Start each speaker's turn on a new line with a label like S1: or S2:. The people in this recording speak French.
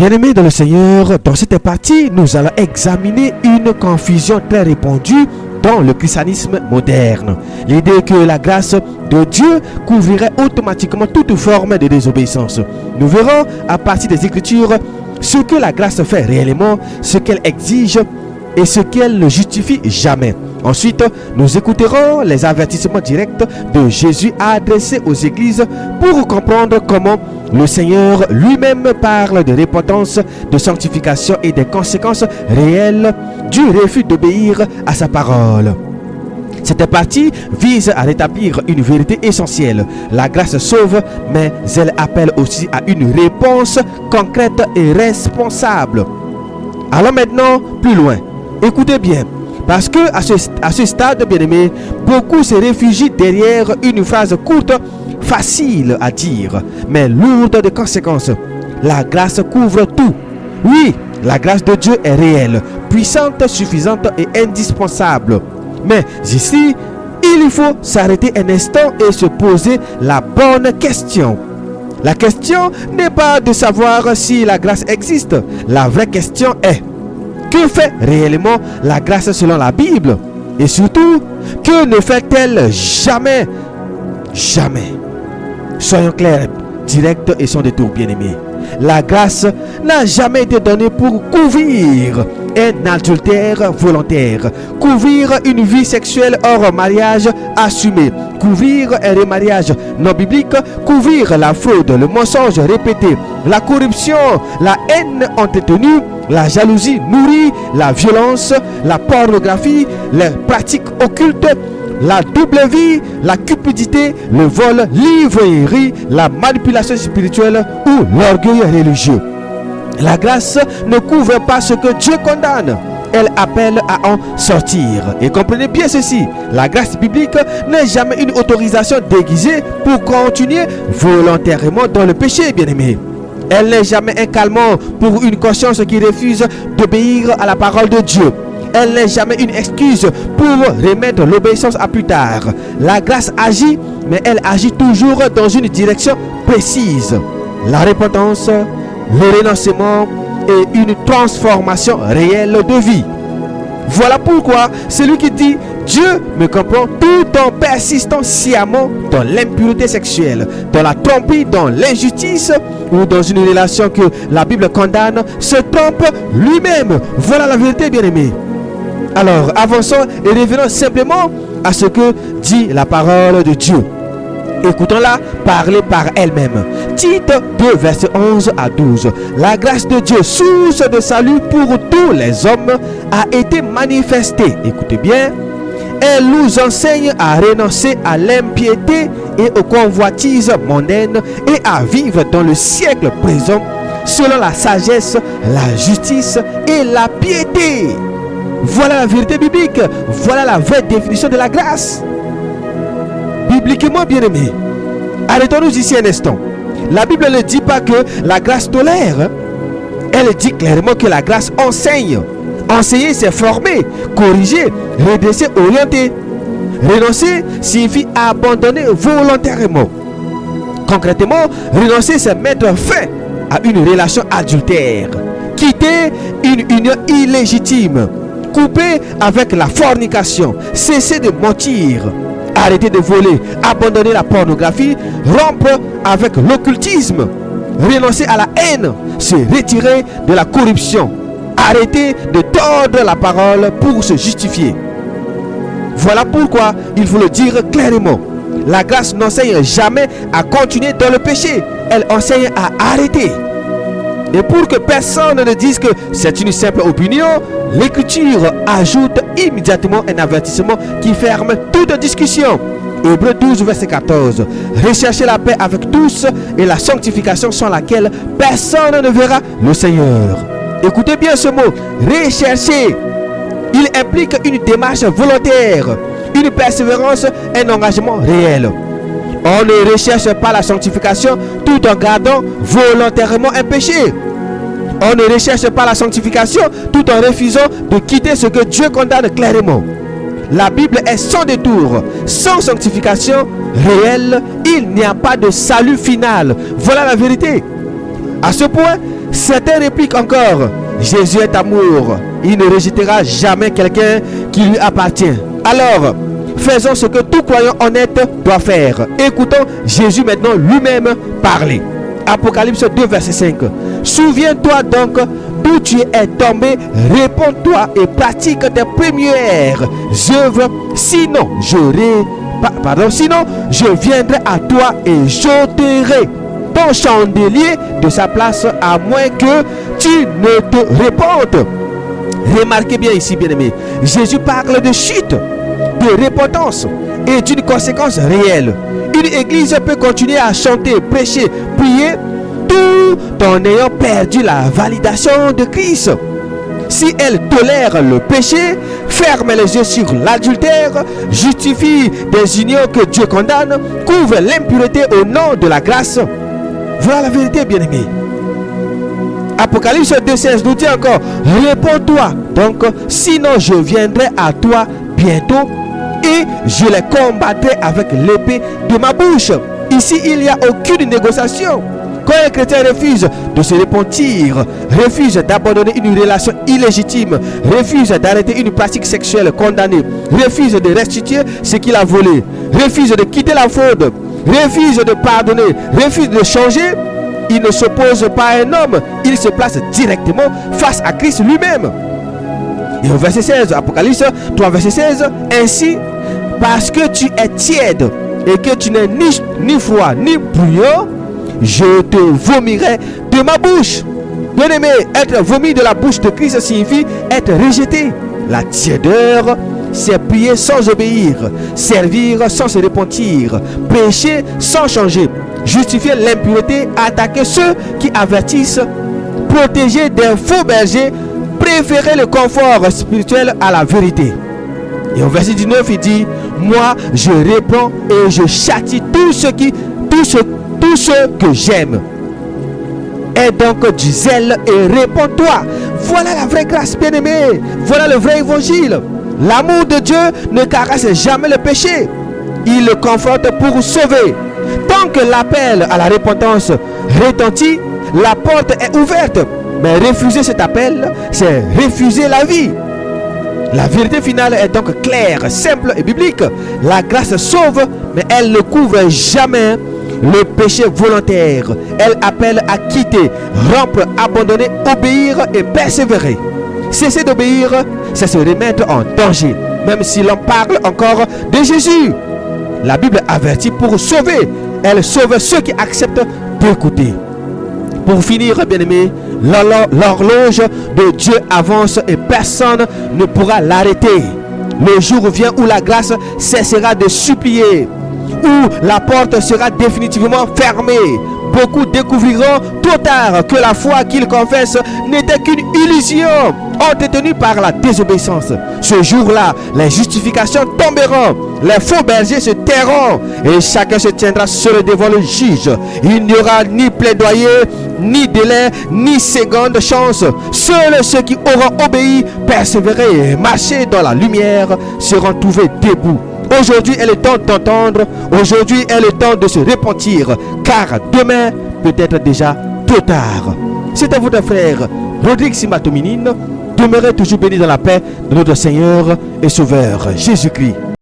S1: Bien-aimés dans le Seigneur, dans cette partie, nous allons examiner une confusion très répandue dans le christianisme moderne. L'idée que la grâce de Dieu couvrirait automatiquement toute forme de désobéissance. Nous verrons à partir des Écritures ce que la grâce fait réellement, ce qu'elle exige et ce qu'elle ne justifie jamais. Ensuite, nous écouterons les avertissements directs de Jésus adressés aux églises pour comprendre comment le Seigneur lui-même parle de repentance, de sanctification et des conséquences réelles du refus d'obéir à sa parole. Cette partie vise à rétablir une vérité essentielle. La grâce sauve, mais elle appelle aussi à une réponse concrète et responsable. Allons maintenant plus loin. Écoutez bien. Parce que à ce stade, bien-aimé, beaucoup se réfugient derrière une phrase courte, facile à dire, mais lourde de conséquences. La grâce couvre tout. Oui, la grâce de Dieu est réelle, puissante, suffisante et indispensable. Mais ici, il faut s'arrêter un instant et se poser la bonne question. La question n'est pas de savoir si la grâce existe. La vraie question est: que fait réellement la grâce selon la Bible? Et surtout, que ne fait-elle jamais? Jamais. Soyons clairs, directs et sans détour, bien-aimés. La grâce n'a jamais été donnée pour couvrir un adultère volontaire, couvrir une vie sexuelle hors mariage assumée, couvrir un remariage non biblique, couvrir la fraude, le mensonge répété, la corruption, la haine entretenue, la jalousie nourrie, la violence, la pornographie, les pratiques occultes, la double vie, la cupidité, le vol, l'ivrairie, la manipulation spirituelle ou l'orgueil religieux. La grâce ne couvre pas ce que Dieu condamne. Elle appelle à en sortir. Et comprenez bien ceci, la grâce biblique n'est jamais une autorisation déguisée pour continuer volontairement dans le péché, bien-aimé. Elle n'est jamais un calmant pour une conscience qui refuse d'obéir à la parole de Dieu. Elle n'est jamais une excuse pour remettre l'obéissance à plus tard. La grâce agit, mais elle agit toujours dans une direction précise. La repentance, le renoncement et une transformation réelle de vie. Voilà pourquoi celui qui dit « Dieu me comprend » tout en persistant sciemment dans l'impureté sexuelle, dans la tromperie, dans l'injustice ou dans une relation que la Bible condamne, se trompe lui-même. Voilà la vérité, bien-aimé. Alors, avançons et revenons simplement à ce que dit la parole de Dieu. Écoutons-la parler par elle-même. Tite 2, verset 11 à 12. La grâce de Dieu, source de salut pour tous les hommes, a été manifestée. Écoutez bien. Elle nous enseigne à renoncer à l'impiété et aux convoitises mondaines et à vivre dans le siècle présent selon la sagesse, la justice et la piété. Voilà la vérité biblique. Voilà la vraie définition de la grâce. Bibliquement, bien-aimé, arrêtons-nous ici un instant. La Bible ne dit pas que la grâce tolère. Elle dit clairement que la grâce enseigne. Enseigner, c'est former, corriger, redresser, orienter. Renoncer signifie abandonner volontairement. Concrètement, renoncer, c'est mettre fin à une relation adultère, quitter une union illégitime, couper avec la fornication, cesser de mentir, arrêter de voler, abandonner la pornographie, rompre avec l'occultisme, renoncer à la haine, se retirer de la corruption, arrêter de tordre la parole pour se justifier. Voilà pourquoi il faut le dire clairement. La grâce n'enseigne jamais à continuer dans le péché. Elle enseigne à arrêter. Et pour que personne ne dise que c'est une simple opinion, l'Écriture ajoute immédiatement un avertissement qui ferme toute discussion. Hébreux 12, verset 14. Recherchez la paix avec tous et la sanctification sans laquelle personne ne verra le Seigneur. Écoutez bien ce mot, rechercher. Il implique une démarche volontaire, une persévérance, un engagement réel. On ne recherche pas la sanctification tout en gardant volontairement un péché. On ne recherche pas la sanctification tout en refusant de quitter ce que Dieu condamne clairement. La Bible est sans détour. Sans sanctification réelle, il n'y a pas de salut final. Voilà la vérité. À ce point, Certains répliquent encore, Jésus est amour, il ne rejettera jamais quelqu'un qui lui appartient. Alors, faisons ce que tout croyant honnête doit faire. Écoutons Jésus maintenant lui-même parler. Apocalypse 2, verset 5. Souviens-toi donc d'où tu es tombé, réponds-toi et pratique tes premières œuvres, sinon je viendrai à toi et j'ôterai ton chandelier de sa place à moins que tu ne te répandes. Remarquez bien ici, bien-aimés, Jésus parle de chute, de repentance et d'une conséquence réelle. Une église peut continuer à chanter, prêcher, prier tout en ayant perdu la validation de Christ. Si elle tolère le péché, ferme les yeux sur l'adultère, justifie des unions que Dieu condamne, couvre l'impureté au nom de la grâce. Voilà la vérité, bien-aimés. Apocalypse 2,16 nous dit encore, réponds-toi donc, sinon je viendrai à toi bientôt et je les combattrai avec l'épée de ma bouche. Ici, il n'y a aucune négociation. Quand un chrétien refuse de se repentir, refuse d'abandonner une relation illégitime, refuse d'arrêter une pratique sexuelle condamnée, refuse de restituer ce qu'il a volé, refuse de quitter la faute, refuse de pardonner, refuse de changer, il ne s'oppose pas à un homme, il se place directement face à Christ lui-même. Et au verset 16, Apocalypse 3, verset 16, ainsi, parce que tu es tiède et que tu n'es ni froid ni bouillant, je te vomirai de ma bouche. Bien-aimé, être vomi de la bouche de Christ signifie être rejeté. La tiédeur, c'est prier sans obéir, servir sans se repentir, pécher sans changer, justifier l'impureté, attaquer ceux qui avertissent, protéger des faux bergers, préférer le confort spirituel à la vérité. Et au verset 19, il dit, moi je réponds et je châtie tous ceux que j'aime. Aie donc du zèle et réponds-toi. Voilà la vraie grâce, bien-aimée. Voilà le vrai évangile. L'amour de Dieu ne caresse jamais le péché. Il le conforte pour sauver. Tant que l'appel à la repentance retentit, la porte est ouverte. Mais refuser cet appel, c'est refuser la vie. La vérité finale est donc claire, simple et biblique. La grâce sauve, mais elle ne couvre jamais le péché volontaire. Elle appelle à quitter, rompre, abandonner, obéir et persévérer. Cesser d'obéir, c'est se remettre en danger, même si l'on parle encore de Jésus. La Bible avertit pour sauver. Elle sauve ceux qui acceptent d'écouter. Pour finir, bien-aimés, l'horloge de Dieu avance et personne ne pourra l'arrêter. Le jour vient où la grâce cessera de supplier, où la porte sera définitivement fermée. Beaucoup découvriront trop tard que la foi qu'ils confessent n'était qu'une illusion, entretenue par la désobéissance. Ce jour-là, les justifications tomberont, les faux bergers se tairont et chacun se tiendra seul devant le juge. Il n'y aura ni plaidoyer, ni délai, ni seconde chance. Seuls ceux qui auront obéi, persévéré et marché dans la lumière seront trouvés debout. Aujourd'hui est le temps d'entendre, aujourd'hui est le temps de se repentir, car demain peut être déjà trop tard. C'était votre frère Rodrigue Simatominine. Demeurez toujours bénis dans la paix de notre Seigneur et Sauveur Jésus-Christ.